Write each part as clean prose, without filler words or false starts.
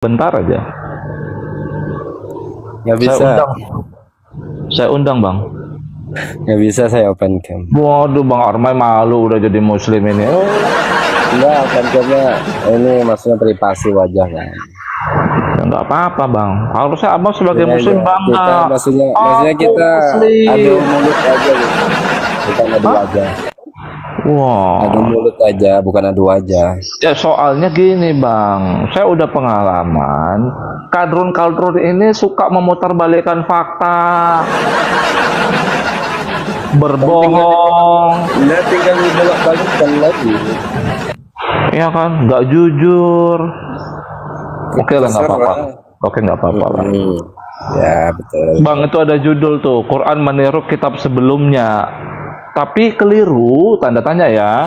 Bentar aja. Nggak bisa. Saya undang bang. Nggak bisa saya open cam. Waduh bang Armai malu udah jadi muslim ini. Enggak, open camnya ini maksudnya privasi wajah kan. Ya nggak apa-apa bang. Harusnya abang sebagai Ya, muslim ya. bangga. Kita maksudnya kita muslim. adu mulut aja gitu. Bukan adu wajah. Wah. Adu mulut aja, bukan adu wajah. Ya soalnya gini bang, saya udah pengalaman. Kadrun ini suka memutarbalikkan fakta, berbohong. Nah, tinggal dibolak-balikkan lagi. Ya kan, nggak jujur. Oke lah, nggak apa-apa. Oke, nggak apa-apa lah. Ya betul. Bang, itu ada judul tuh, Quran meniru kitab sebelumnya. Tapi keliru, tanda tanya ya.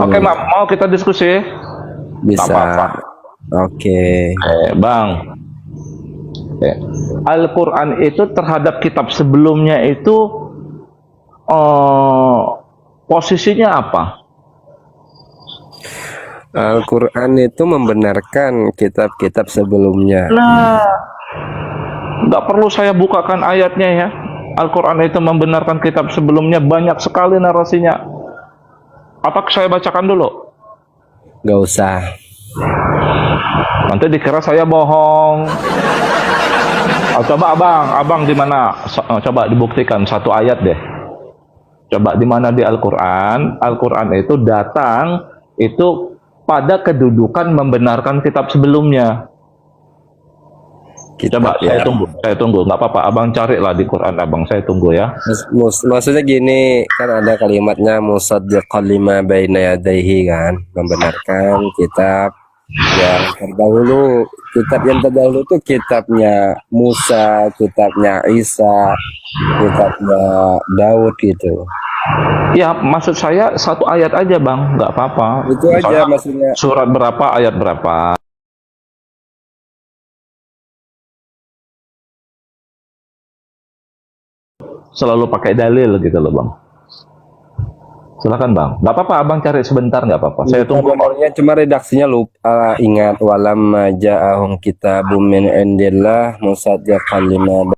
Oke, mau kita diskusi? Bisa. Apa-apa. Oke. Bang. Al-Quran itu terhadap kitab sebelumnya itu posisinya apa? Al-Quran itu membenarkan kitab-kitab sebelumnya. Nah, nggak perlu saya bukakan ayatnya ya. Al-Quran itu membenarkan kitab sebelumnya, banyak sekali narasinya. Apa saya bacakan dulu? Nggak usah. Nanti dikira saya bohong. Coba abang di mana? Coba dibuktikan satu ayat deh. Coba di mana di Al-Quran? Al-Quran itu datang itu pada kedudukan membenarkan kitab sebelumnya. Coba ya. saya tunggu, nggak apa-apa. Abang carilah di Quran, abang saya tunggu ya. Maksudnya gini, kan ada kalimatnya musaddiqan lima baina yadayhi kan, membenarkan kitab yang terdahulu. Kitab yang terdahulu itu kitabnya Musa, kitabnya Isa, kitabnya Daud gitu. Ya, maksud saya satu ayat aja bang, nggak apa-apa. Itu aja maksudnya. Surat berapa, ayat berapa. Selalu pakai dalil gitu loh bang. Silakan bang, nggak apa-apa abang cari sebentar, nggak apa-apa. Saya tunggu. Cuma redaksinya lupa. Ingat walam ja'ahum kitabum min indillah musaddiqan lima.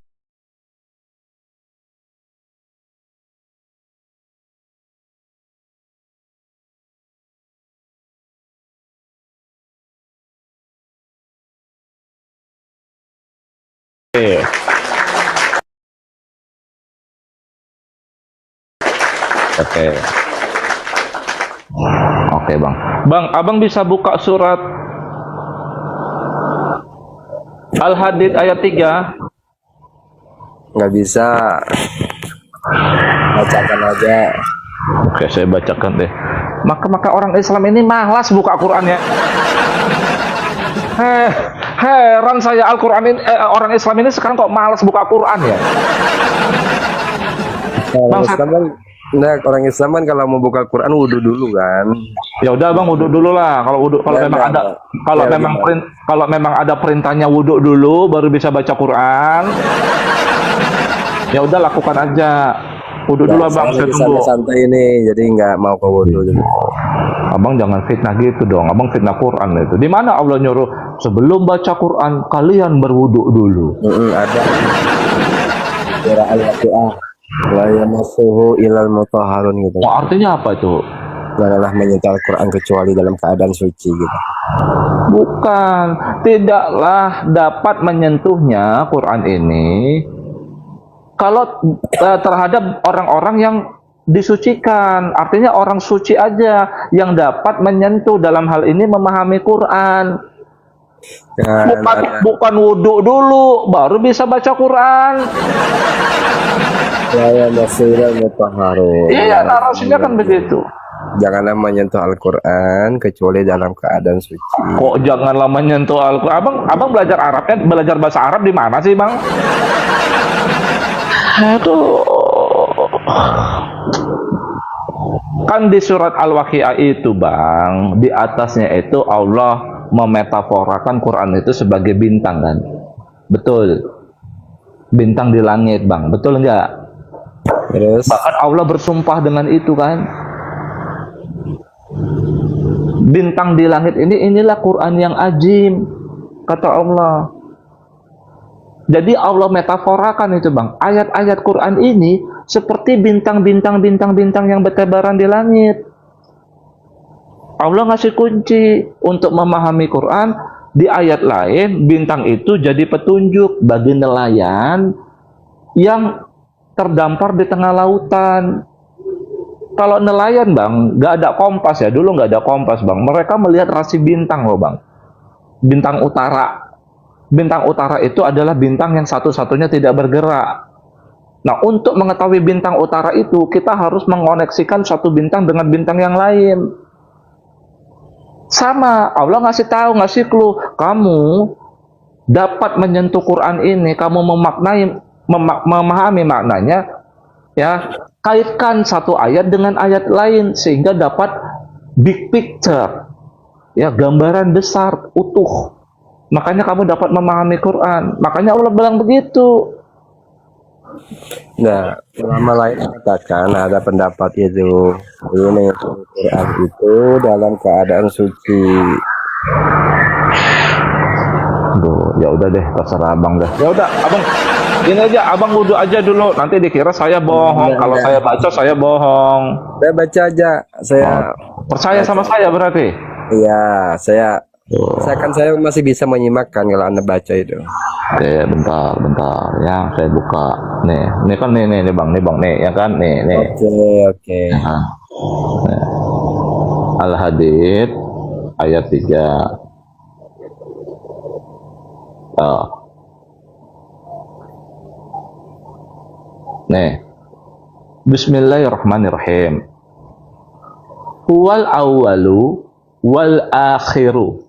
Oke bang. Bang, abang bisa buka surat Al-Hadid ayat 3? Nggak bisa. Bacakan aja. Oke, saya bacakan deh. Maka orang Islam ini malas buka Quran ya. Heran saya Al-Quran ini, orang Islam ini sekarang kok malas buka Quran ya. Orang Islam kan kalau mau buka Quran wudhu dulu kan. Ya udah bang, wudhu dulu lah. Kalau memang ada perintahnya wudhu dulu baru bisa baca Quran. Ya udah lakukan aja. Wudhu dulu abang, saya tunggu. Santai ini, jadi nggak mau ke wudhu. Abang jangan fitnah gitu dong. Abang fitnah Quran itu. Di mana Allah nyuruh sebelum baca Quran kalian berwudhu dulu? Ada. Kira al-Waqi'ah. La yamassuhu ilal mutahharun gitu. Wah, artinya apa itu? Janganlah menyentuh Al-Quran kecuali dalam keadaan suci gitu. Bukan, tidaklah dapat menyentuhnya Quran ini kalau terhadap orang-orang yang disucikan. Artinya orang suci aja yang dapat menyentuh dalam hal ini memahami Quran. Bukan wudhu dulu baru bisa baca Quran. Iya, narasinya kan begitu. Janganlah menyentuh Al-Quran kecuali dalam keadaan suci. Kok janganlah menyentuh Al-Quran? Abang belajar Arabnya, belajar bahasa Arab di mana sih bang? Aduh. Kan di surat Al-Waqi'ah itu bang, di atasnya itu Allah memetaforakan Quran itu sebagai bintang kan? Betul. Bintang di langit bang, betul enggak? Terus bahkan Allah bersumpah dengan itu kan. bintang di langit ini, inilah Quran yang ajim, kata Allah. Jadi Allah metaforakan itu bang, ayat-ayat Quran ini seperti bintang-bintang yang bertebaran di langit. Allah ngasih kunci untuk memahami Quran. Di ayat lain, bintang itu jadi petunjuk bagi nelayan yang terdampar di tengah lautan. Kalau nelayan bang, nggak ada kompas ya, dulu nggak ada kompas bang. Mereka melihat rasi bintang loh bang. Bintang utara. Bintang utara itu adalah bintang yang satu-satunya tidak bergerak. Nah, untuk mengetahui bintang utara itu, kita harus mengoneksikan satu bintang dengan bintang yang lain. Sama, Allah ngasih tahu, ngasih clue, kamu dapat menyentuh Quran ini, kamu memahami maknanya, ya, kaitkan satu ayat dengan ayat lain sehingga dapat big picture, ya, gambaran besar utuh. Makanya kamu dapat memahami Quran. Makanya Allah bilang begitu. Nah, ulama lain mengatakan ada pendapat itu ini Quran itu dalam keadaan suci. Aduh, ya udah deh, terserah abang dah. Ya udah, abang ini aja, abang wudhu aja dulu. Nanti dikira saya bohong. Kalau saya baca, saya bohong. Saya baca aja. Saya Percaya sama saya berarti? iya, saya masih bisa menyimakkan kalau Anda baca itu. Oke, bentar ya, saya buka. Nih kan nih bang, nih ya kan, nih. Oke. Nah, nih. Al-Hadid ayat 3. Oh. Nih. Bismillahirrahmanirrahim. Huwal awwalu wal akhiru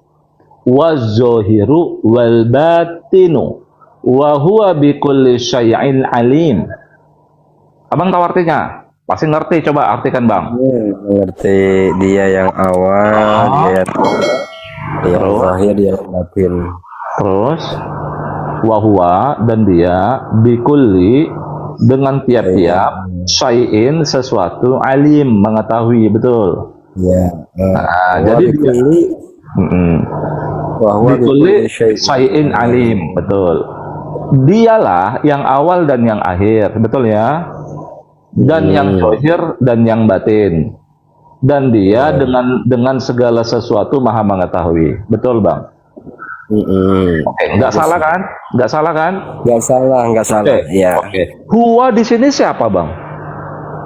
waz-zahiru wal batinu wa huwa bikulli syai'in alim. Abang tahu artinya? Pasti ngerti, coba artikan bang. Mengerti, dia yang awal, dia yang terakhir, dia yang batin. Terus wahwa, dan dia bikulli, dengan tiap-tiap syai'in, sesuatu, alim, mengetahui, betul. Ya. Jadi bikulli syai'in alim, betul. Dialah yang awal dan yang akhir, betul ya. Dan yang zahir dan yang batin. Dan dia dengan segala sesuatu maha mengetahui, betul bang. Oke, nggak salah kan? Nggak salah kan? Nggak salah. Oke. Ya. Oke. Huwa di sini siapa bang?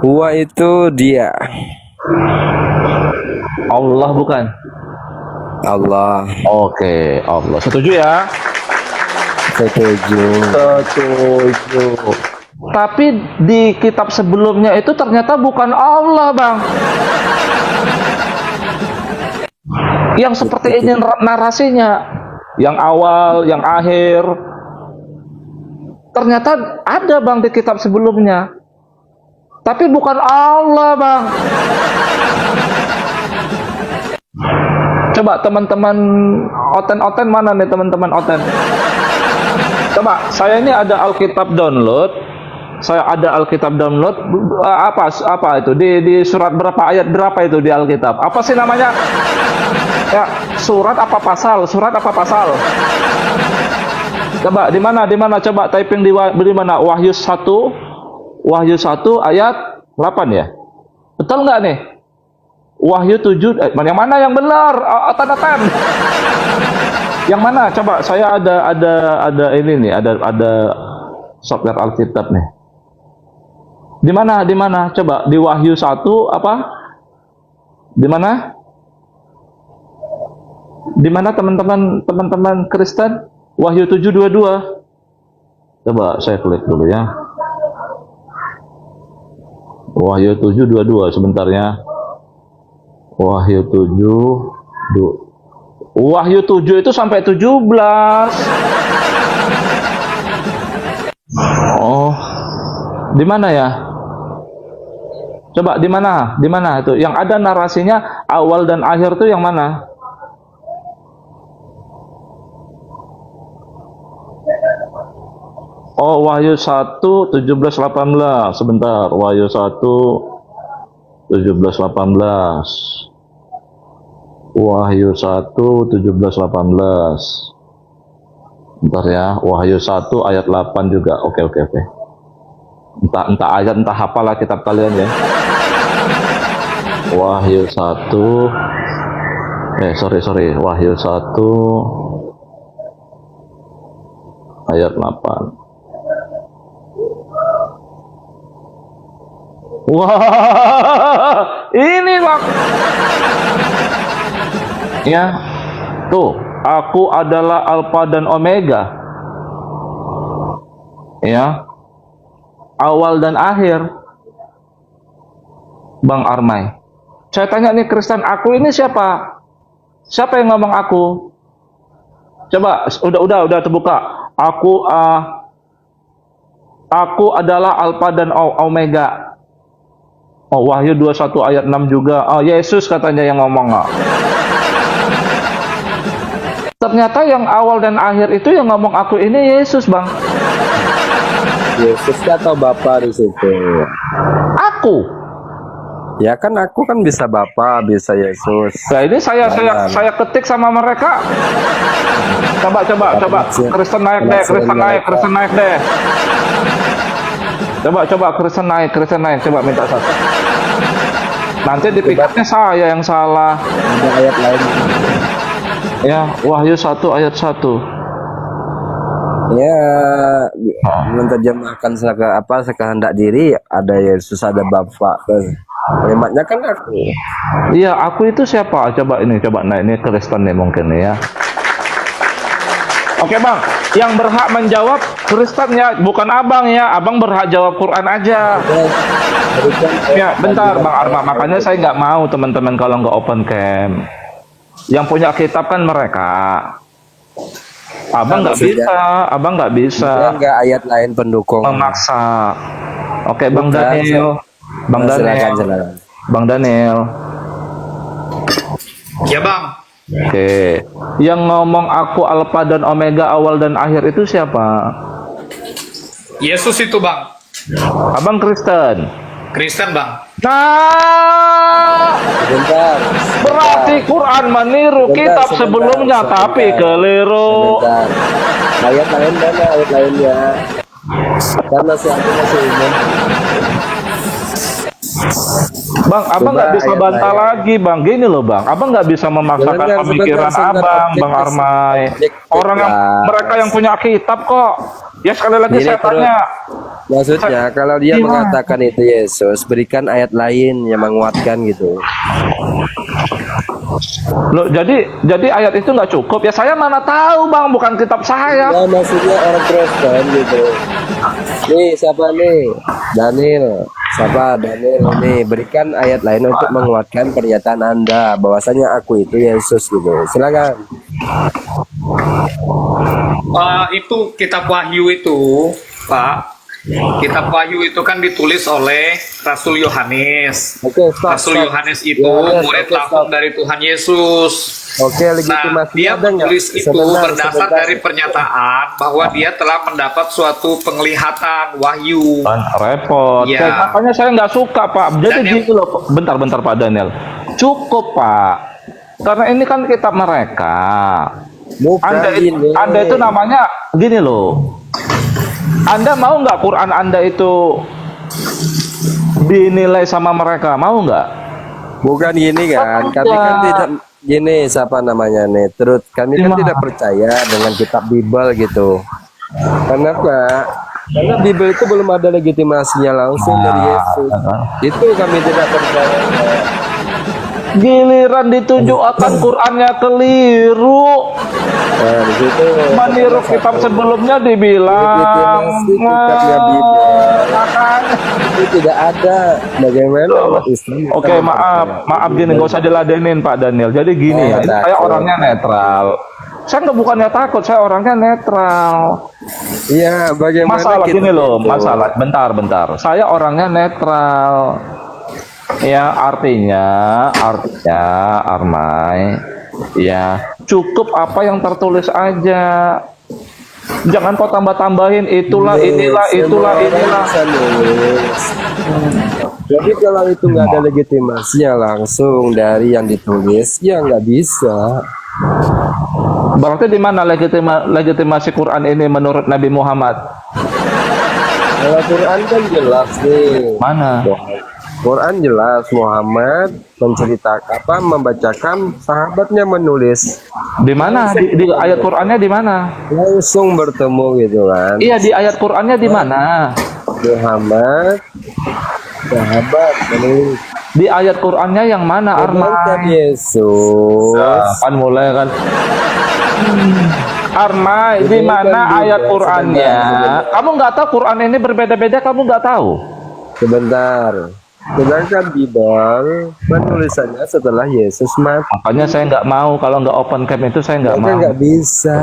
Huwa itu dia. Allah bukan? Allah. Oke, Allah. Setuju ya? Setuju. Tapi di kitab sebelumnya itu ternyata bukan Allah bang. Yang seperti ini narasinya. Yang awal, yang akhir. Ternyata ada bang di kitab sebelumnya. Tapi bukan Allah bang. Coba teman-teman oten mana nih teman-teman oten? Coba, saya ini ada Alkitab download. Apa itu? Di surat berapa, ayat berapa itu di Alkitab? Apa sih namanya? Ya, surat apa pasal? Coba di mana? Coba typing di mana? Wahyu 1 ayat 8 ya. Betul nggak nih? Wahyu 7 yang mana yang benar? Oten. Yang mana? Coba, saya ada ini nih, ada software Alkitab nih. Di mana? Coba di Wahyu 1 apa? Di mana? Di mana teman-teman Kristen? Wahyu 7:22. Coba saya klik dulu ya. Wahyu 7:22 sebentar ya. Wahyu 7 itu sampai 17. Oh. Di mana ya? Coba di mana? Itu yang ada narasinya awal dan akhir itu yang mana? Oh, Wahyu 1 17-18. Sebentar, Wahyu 1 17-18. Wahyu 1, 17, 18. Bentar ya, Wahyu 1 ayat 8 juga. Oke. Entah ayat, entah apalah kitab kalian ya. Wahyu 1. Sorry. Wahyu 1 ayat 8. Wah, ini bang. Ya, tuh, aku adalah Alfa dan Omega. Ya, awal dan akhir. Bang Armai, saya tanya nih, Kristen aku ini siapa? Siapa yang ngomong aku? Coba, udah terbuka. Aku adalah Alfa dan Omega. Oh, Wahyu 21 ayat 6 juga. Oh, Yesus katanya yang ngomong. Ternyata yang awal dan akhir itu yang ngomong aku ini Yesus, Bang. Yesus atau Bapa di situ? Aku. Ya kan aku kan bisa Bapa, bisa Yesus. Nah, ini saya ketik sama mereka. Coba. Kristen naik deh. Coba Kristen naik. Coba minta satu. Nanti dipikirnya saya yang salah. Ada ayat lain. Ya, Wahyu 1 ayat 1. Ya, menerjemahkan sekehendak diri, ada Yesus, ada Bapa. Kalimatnya kan aku. Iya, aku itu siapa? Coba naik ini Kristen nih mungkin ya. Oke bang, yang berhak menjawab Kristen ya, bukan abang ya. Abang berhak jawab Quran aja. Ya, bentar bang Arma. Makanya saya nggak mau teman-teman kalau nggak open cam. Yang punya kitab kan mereka. Abang nggak bisa. Nggak ayat lain pendukung. Memaksa. Oke bang Bukan, Daniel. Silakan. Bang Daniel. Ya bang. Oke, yang ngomong aku Alfa dan Omega, awal dan akhir itu siapa? Yesus itu bang. Abang Kristen. Kristen bang. Nah, Sebentar. berarti Quran meniru kitab sebelumnya, tapi keliru. Sebentar. Ayat lain mana ayat lainnya? Karena siapa masih umum. Bang, abang nggak bisa bantah lagi, bang. Gini loh, bang. Abang nggak bisa memaksakan Sebentar, pemikiran abang, bang Armai. Orang yang mereka yang punya kitab kok. Ya sekali lagi Gini, saya tanya. Maksudnya kalau dia mengatakan itu Yesus, berikan ayat lain yang menguatkan gitu. Loh, jadi ayat itu nggak cukup ya? Saya mana tahu bang, bukan kitab saya. Ya maksudnya orang Kristen gitu. Nih siapa nih? Daniel. Siapa Daniel ini? Berikan ayat lain untuk menguatkan pernyataan Anda bahwasanya aku itu Yesus gitu. Silakan. Itu kitab Wahyu itu, Pak. Kitab Wahyu itu kan ditulis oleh Rasul Yohanes. Oke, stop. Rasul Yohanes itu Yohanes, murid oke, langsung stop. dari Tuhan Yesus. Oke, Nah, legitimasi dia ada nggak? menulis itu Sebentar, berdasar sebentar. dari pernyataan bahwa dia telah mendapat suatu penglihatan wahyu. Repot. Iya. Makanya saya nggak suka pak. Jadi Dan yang- gini loh. Bentar Pak Daniel. Cukup pak. Karena ini kan kitab mereka. Bukan ini. Anda itu namanya gini loh. Anda mau nggak Quran Anda itu dinilai sama mereka? Mau nggak? Bukan gini kan, kami kan tidak gini siapa namanya nih. Terus kami kan tidak percaya dengan kitab Bible gitu. Kenapa? Karena Bible itu belum ada legitimasinya langsung dari Yesus. Itu kami tidak percaya. Giliran ditunjuk akan Qurannya keliru. Nah, di situ Meniru kitab sebelumnya dibilang. legitimasi kitabnya Bible itu tidak ada. Bagaimana umat Islam? Oke, maaf gini, nggak usah diladenin Pak Daniel. Jadi gini ya, ini saya orangnya netral. Saya nggak bukannya takut, saya orangnya netral. Iya, bagaimana Masalah kita gini loh, itu? masalah. Bentar. Saya orangnya netral. Ya, artinya Armai, ya cukup apa yang tertulis aja. Jangan kau tambah-tambahin itulah inilah itulah Semua orang inilah. bisa nulis. Jadi kalau itu nggak ada legitimasinya langsung dari yang ditulis, ya nggak bisa. Berarti di mana legitimasi Quran ini menurut Nabi Muhammad? Kalau Quran kan jelas nih. Mana? Quran jelas Muhammad menceritakan apa membacakan sahabatnya menulis Di mana? Di ayat Qurannya di mana? langsung bertemu gitu kan. Iya, di ayat Qurannya di mana? Muhammad sahabat menulis Di ayat Qurannya yang mana, sedangkan Armai? Yesus Kan mulai kan. Armai, di mana ayat Qurannya? Kamu nggak tahu Quran ini berbeda-beda, kamu nggak tahu? sebentar. Sedangkan Bible penulisannya setelah Yesus mati. Makanya saya nggak mau, kalau nggak open camp itu saya nggak Maka mau. nggak bisa.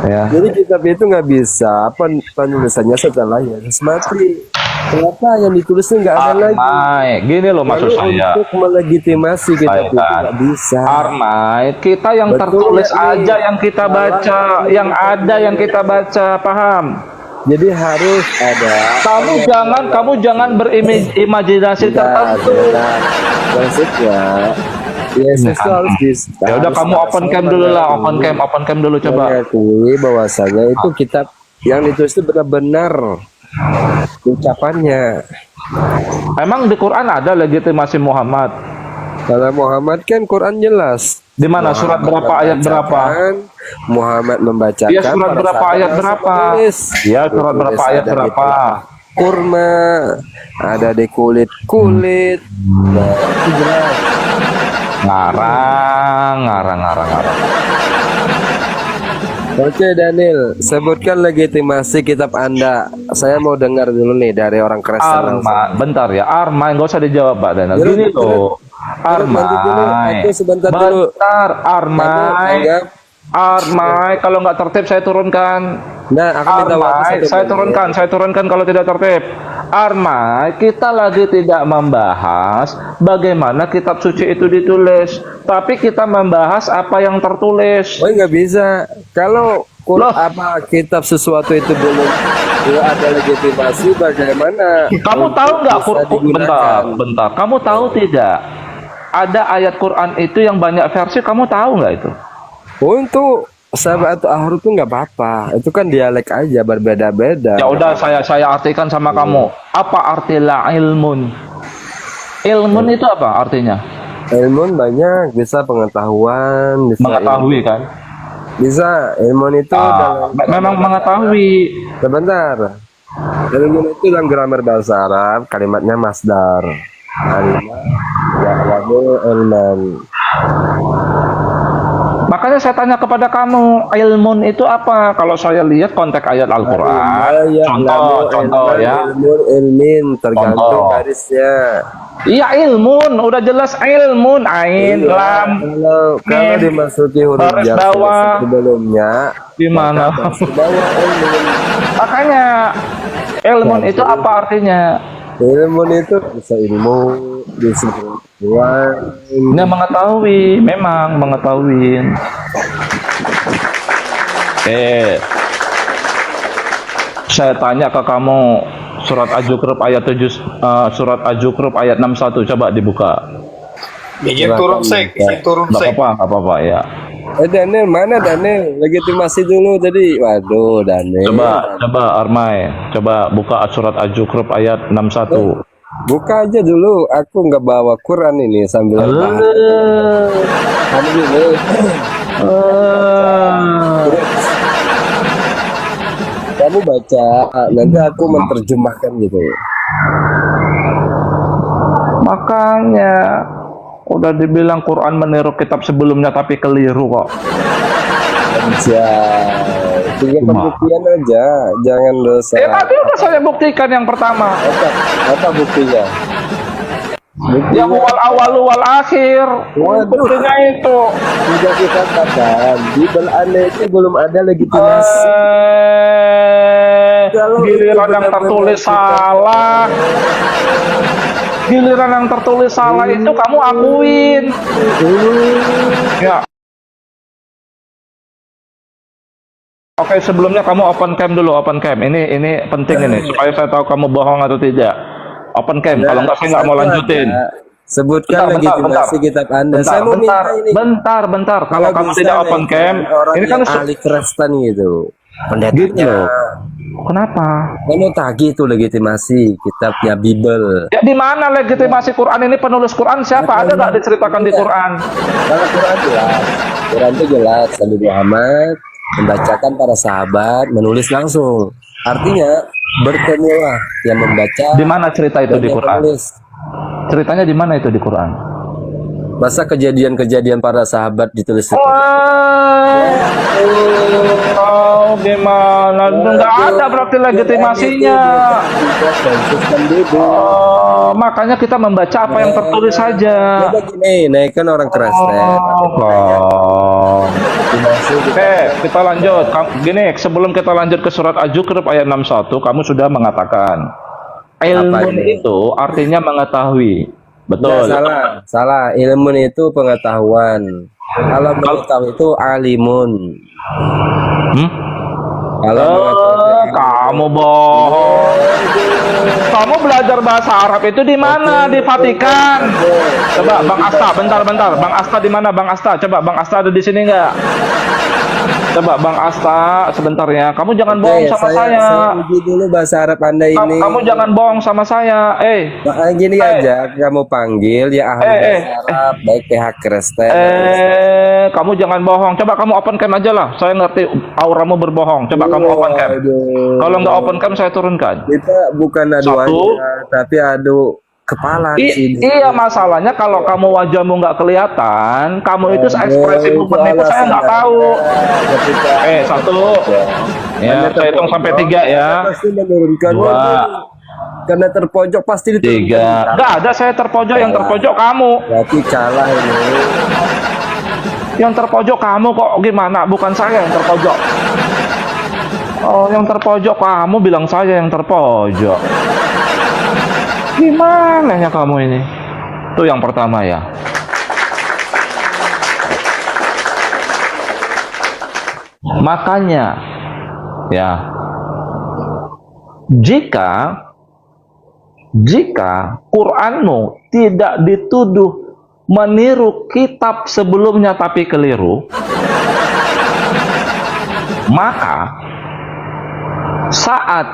Ya. Jadi kitab itu nggak bisa penulisannya setelah Yesus mati. Kenapa yang ditulisnya nggak ada lagi? Armai, gini loh maksud Lalu saya. untuk melegitimasi kitab itu Kan. nggak bisa. Armai, kita yang Betul tertulis nggak nih? aja yang kita baca, yang ada yang kita baca, paham? Jadi harus ada. Kamu jangan berimajinasi tertentu. Maksudnya Yesus itu harus bisa. Ya udah kamu open cam dulu lah, open cam dulu coba. Mengakui bahwasanya itu kitab yang ditulis itu benar-benar ucapannya. Emang di Quran ada legitimasi Muhammad? Kalau Muhammad kan Quran jelas. Di mana surat berapa ayat berapa? Muhammad membacakan. Iya surat para berapa sahabat ayat langsung berapa? menulis. Iya surat Ditulis berapa ayat ada di berapa? kurma, ada di kulit. Nah, itu jelas. Ngarang. Oke Daniel, sebutkan legitimasi kitab Anda. Saya mau dengar dulu nih dari orang Kristen. Arma, bentar ya, Arma, nggak usah dijawab Pak Daniel. Terus, Gini loh, nanti dulu, Armai, aku sebentar dulu. bentar, Kamu Armai, anggap, Armai, kalau nggak tertib saya turunkan. nah aku minta waktu Armai, 1 menit. saya turunkan kalau tidak tertib. Armai, kita lagi tidak membahas bagaimana kitab suci itu ditulis, tapi kita membahas apa yang tertulis. Oh nggak bisa. Kalau Loh. apa kitab sesuatu itu belum ada legitimasi, bagaimana? Kamu untuk tahu nggak bisa digunakan? bentar. Kamu tahu tidak? Ada ayat Quran itu yang banyak versi. Kamu tahu nggak itu? Untuk sahabat atau ahru itu nggak apa-apa. Itu kan dialek aja berbeda-beda. Ya udah saya artikan sama kamu. Apa arti la ilmun? Ilmun itu apa artinya? Ilmu banyak, bisa pengetahuan, bisa Mengetahui kan? bisa ilmu itu dalam Memang mengetahui. sebentar. Ilmu itu dalam grammar bahasa Arab kalimatnya masdar. Kalimat ya'lamu ilman. Makanya saya tanya kepada kamu, ilmun itu apa? Kalau saya lihat konteks ayat Al-Quran, contoh ya. Ilmu ilmin tergantung Contoh. garisnya. Iya ilmun, udah jelas ilmun, ain, lam, Kalau mim, dimasuki huruf garis jar bawah. sebelumnya, Di mana? maka garis bawah ilmun. Makanya ilmun itu apa artinya? Ilmu itu bisa ilmu, bisa pengetahuan. Dia mengetahui, memang mengetahui. Saya tanya ke kamu surat Az-Zukhruf ayat 7 surat Az-Zukhruf ayat 61 coba dibuka. Izin turun sek, izin turun Enggak sek. apa-apa ya. Daniel, mana Daniel? Legitimasi dulu tadi. Waduh, Daniel. Coba Armai, coba buka surat Az-Zukhruf ayat 61. Buka aja dulu. Aku nggak bawa Quran ini sambil bahas. Kamu dulu. Kamu baca, nanti aku menerjemahkan gitu. Makanya udah dibilang Quran meniru kitab sebelumnya tapi keliru kok. Aja. Tinggal pembuktian aja, jangan dosa. Tadi udah saya buktikan yang pertama. Apa buktinya? Yang wal wal akhir. Waduh. Buktinya itu. Sudah kita katakan di Anda itu belum ada legitimasi. Kalau Giliran itu yang tertulis benar-benar salah. Giliran yang tertulis salah itu kamu akuin. Ya, Oke, sebelumnya kamu open cam dulu, open cam. Ini penting ini supaya saya tahu kamu bohong atau tidak. Open cam. Kalau enggak saya nggak mau Satu lanjutin. aja. Sebutkan legitimasi kitab Anda. Saya mau Bentar, minta ini. bentar. Kalau kamu bisa tidak open nih, cam, orang ini kan yang ahli Kristen gitu. gitu Pendetanya. loh. Kenapa? Saya mau tagih itu legitimasi kitabnya Bible. Ya di mana legitimasi Quran ini, penulis Quran siapa? Ada nggak diceritakan di Quran? Kalau Quran jelas. Quran itu jelas. Nabi Muhammad membacakan para sahabat, menulis langsung. Artinya bertemulah yang membaca. Di mana cerita itu dan di yang Quran? menulis. Ceritanya di mana itu di Quran? Masa kejadian-kejadian para sahabat ditulis di Quran? Oh, gimana? Nggak ada berarti legitimasinya. Oh, makanya kita membaca apa yang tertulis saja. Coba gini, naikkan orang Kristen. Oh, Oke, kita lanjut. Gini, sebelum kita lanjut ke surat Az-Zukhruf ayat 61, kamu sudah mengatakan ilmu Apa ini? itu artinya mengetahui. Nggak, Betul. salah. Ilmu itu pengetahuan. Kalau mengetahui itu alimun. Hmm? Kalau mengetahui Kamu bohong. Kamu belajar bahasa Arab itu di mana? Di Vatikan. Coba Bang Asta, bentar. Bang Asta di mana? Bang Asta, coba Bang Asta ada di sini nggak? Coba Bang Asta, sebentar ya. Kamu jangan bohong sama saya. uji dulu bahasa Arab Anda ini. Kamu jangan bohong sama saya. Makanya gini aja, kamu panggil ya ahli bahasa Arab, baik pihak Kristen. Kamu jangan bohong. Coba kamu open cam aja lah. Saya ngerti auramu berbohong. Coba kamu open cam. Kalau nggak open cam saya turunkan. Kita bukan adu Satu. aja, tapi adu kepala di sini. Iya, masalahnya kalau kamu wajahmu nggak kelihatan, kamu itu ekspresimu menipu saya nggak tahu. Satu. Ya, saya hitung sampai 3 ya. Pasti menurunkan. 2, Karena terpojok pasti diturunkan. 3. Nggak ada saya terpojok, yang terpojok kamu. Berarti kalah ini. Yang terpojok kamu kok, gimana? Bukan saya yang terpojok. Oh, yang terpojok kamu bilang saya yang terpojok. Gimana ya kamu ini? Itu yang pertama ya. Makanya ya, jika Quranmu tidak dituduh meniru kitab sebelumnya tapi keliru, maka saat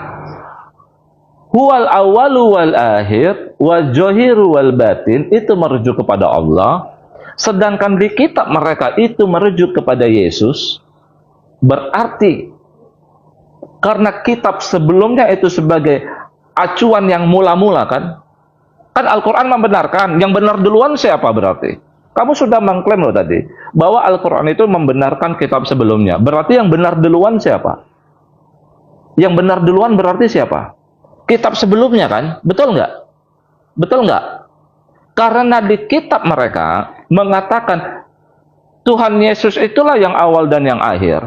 huwal awalu wal akhir wal zahiru wal batin itu merujuk kepada Allah, sedangkan di kitab mereka itu merujuk kepada Yesus, berarti karena kitab sebelumnya itu sebagai acuan yang mula-mula kan Al-Quran membenarkan, yang benar duluan siapa berarti? Kamu sudah mengklaim loh tadi bahwa Al-Quran itu membenarkan kitab sebelumnya, berarti yang benar duluan siapa? Yang benar duluan berarti siapa? Kitab sebelumnya kan? Betul nggak? Betul nggak? Karena di kitab mereka mengatakan Tuhan Yesus itulah yang awal dan yang akhir.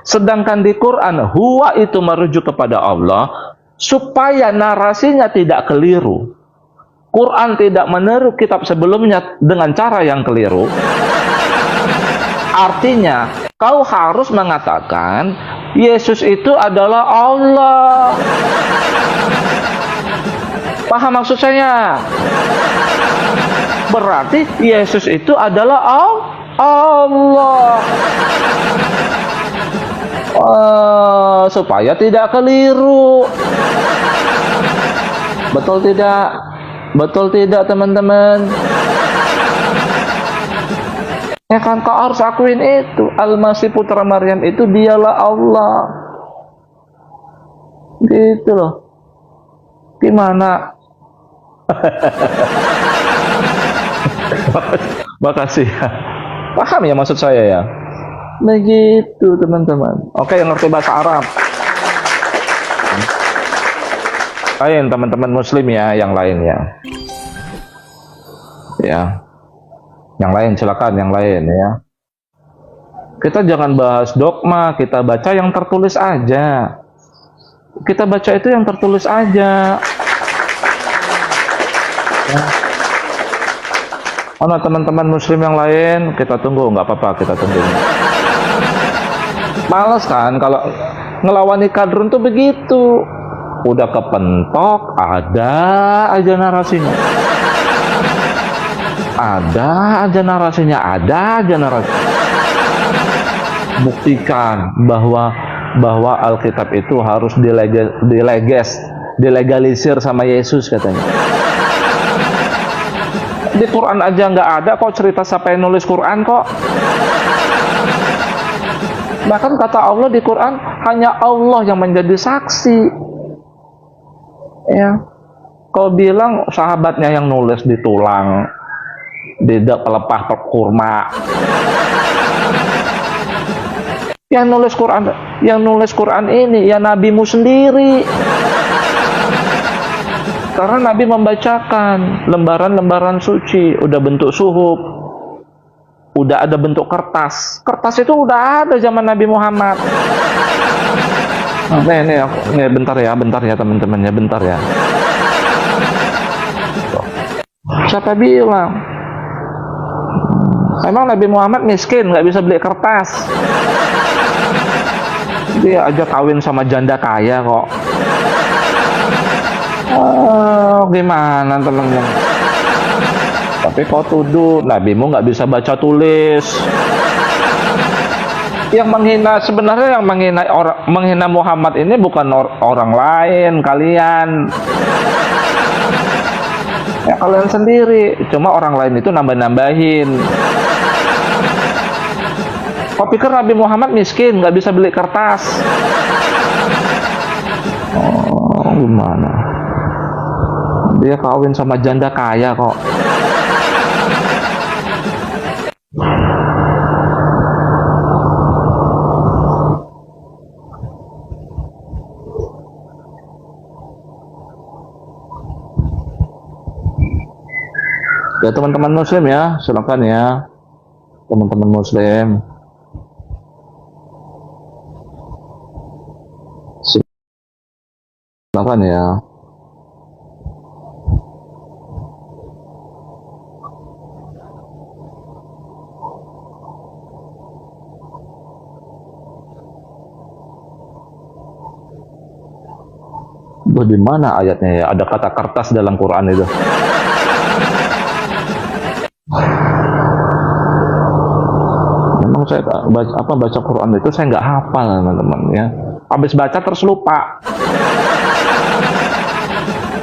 Sedangkan di Quran huwa itu merujuk kepada Allah, supaya narasinya tidak keliru. Quran tidak meniru kitab sebelumnya dengan cara yang keliru. Artinya kau harus mengatakan Yesus itu adalah Allah. Paham maksud saya? Berarti Yesus itu adalah Allah. Supaya tidak keliru. Betul tidak? Betul tidak teman-teman? Ya kan, kau harus akuin itu. Al-Masih putra Maryam itu dialah Allah. Gitu loh. Gimana? Makasih. Paham ya maksud saya ya? Begitu teman-teman. Oke, yang ngerti bahasa Arab. Lain teman-teman muslim ya, yang lain ya. Ya. Yang lain silakan, yang lain ya. Kita jangan bahas dogma, kita baca yang tertulis aja. Kita baca itu yang tertulis aja. Ya. Mana teman-teman muslim yang lain, kita tunggu, nggak apa-apa, kita tunggu. Males kan kalau ngelawani kadrun tuh begitu. Udah kepentok, ada aja narasinya. Ada aja narasinya, ada aja narasinya. Buktikan bahwa Alkitab itu harus dilegalisir sama Yesus katanya. Di Quran aja nggak ada kok cerita siapa yang nulis Quran kok. Bahkan kata Allah di Quran, hanya Allah yang menjadi saksi. Ya, kau bilang sahabatnya yang nulis di tulang, di pelepah kurma. Yang nulis Quran ini ya nabimu sendiri. Karena Nabi membacakan lembaran-lembaran suci, udah bentuk suhuf, udah ada bentuk kertas. Kertas itu udah ada zaman Nabi Muhammad. Nih, bentar ya teman-teman ya, bentar ya. Siapa bilang? Emang Nabi Muhammad miskin, nggak bisa beli kertas? Dia aja kawin sama janda kaya kok. Oh, gimana teman-teman? Tapi kau tuduh nabimu nggak bisa baca tulis. Yang menghina sebenarnya menghina Muhammad ini bukan orang lain, kalian. Ya kalian sendiri. Cuma orang lain itu nambah-nambahin. Kau pikir Nabi Muhammad miskin, nggak bisa beli kertas? Oh, gimana? Dia kawin sama janda kaya kok. Ya teman-teman muslim ya, silakan ya. Teman-teman muslim. Silakan ya. Bagaimana ayatnya ya? Ada kata kertas dalam Quran itu. Memang saya baca Quran itu saya nggak hafal teman-teman ya. Habis baca terus lupa.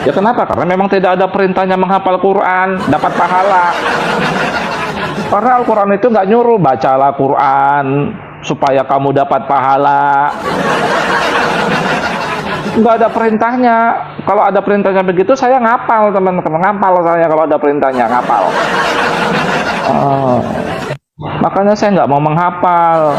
Ya kenapa? Karena memang tidak ada perintahnya menghafal Quran, dapat pahala. Karena Al-Quran itu nggak nyuruh bacalah Quran supaya kamu dapat pahala. Nggak ada perintahnya. Kalau ada perintahnya begitu saya ngapal teman-teman, ngapal saya kalau ada perintahnya ngapal. Makanya saya nggak mau menghafal.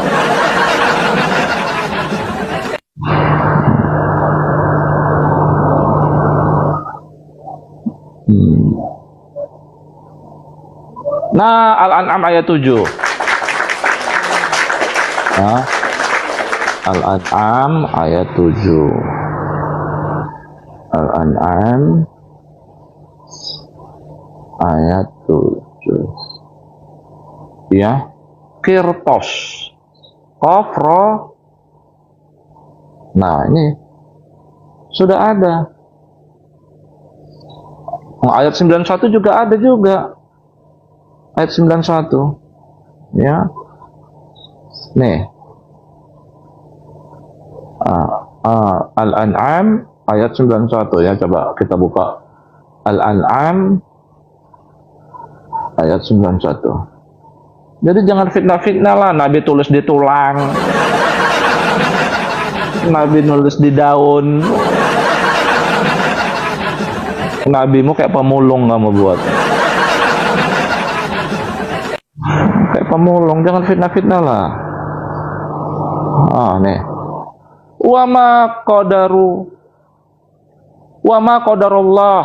Nah, Al-An'am ayat 7. Nah, Al-An'am ayat 7. Al-An'am ayat 7. Ya, kirtos, kofro. Nah, ini sudah ada. Ayat 91 juga ada juga. Ayat 91. Ya. Nih. Al-An'am ayat 91 ya, coba kita buka Al-An'am ayat 91. Jadi jangan fitnah-fitnah lah, Nabi tulis di tulang, Nabi nulis di daun. Nabimu kayak pemulung kamu buat. Kayak pemulung, jangan fitnah-fitnah lah. Nih. Wa ma qadarullah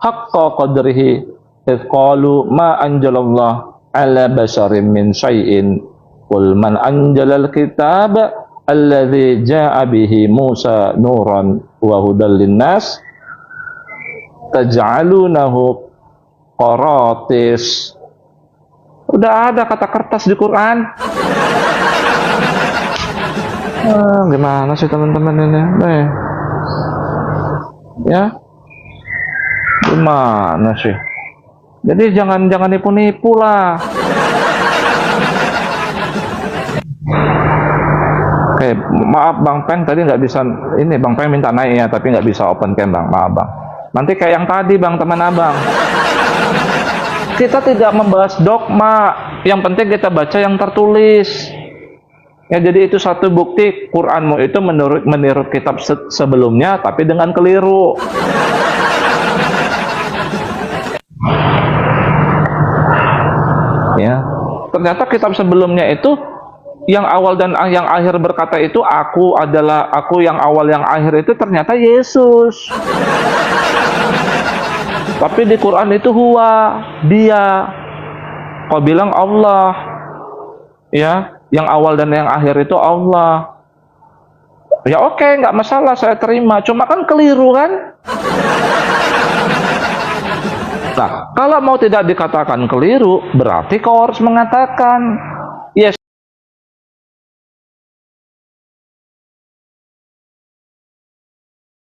haqqa qadrihi idh qalu ma anjalallah ala basharin min syai'in qul man anjalal kitaba alladzi ja'a bihi Musa nuran wa hudal linnas taj'alunahu qaratis. Udah ada kata kertas di Quran. Gimana sih teman-teman ini? Ya, gimana sih? Jadi jangan nipu-nipu lah. Oke, maaf Bang Peng tadi nggak bisa ini, Bang Peng minta naik ya, tapi nggak bisa open cam Bang, maaf Bang. Nanti kayak yang tadi Bang, teman Abang. Kita tidak membahas dogma, yang penting kita baca yang tertulis. Ya, jadi itu satu bukti Quranmu itu menurut kitab sebelumnya, tapi dengan keliru. Ya, ternyata kitab sebelumnya itu yang awal dan yang akhir berkata itu aku yang awal yang akhir itu ternyata Yesus. Tapi di Quran itu huwa, dia. Kau bilang Allah. Ya, yang awal dan yang akhir itu Allah. Ya oke, nggak masalah, saya terima. Cuma kan keliru kan? Nah, kalau mau tidak dikatakan keliru, berarti kau harus mengatakan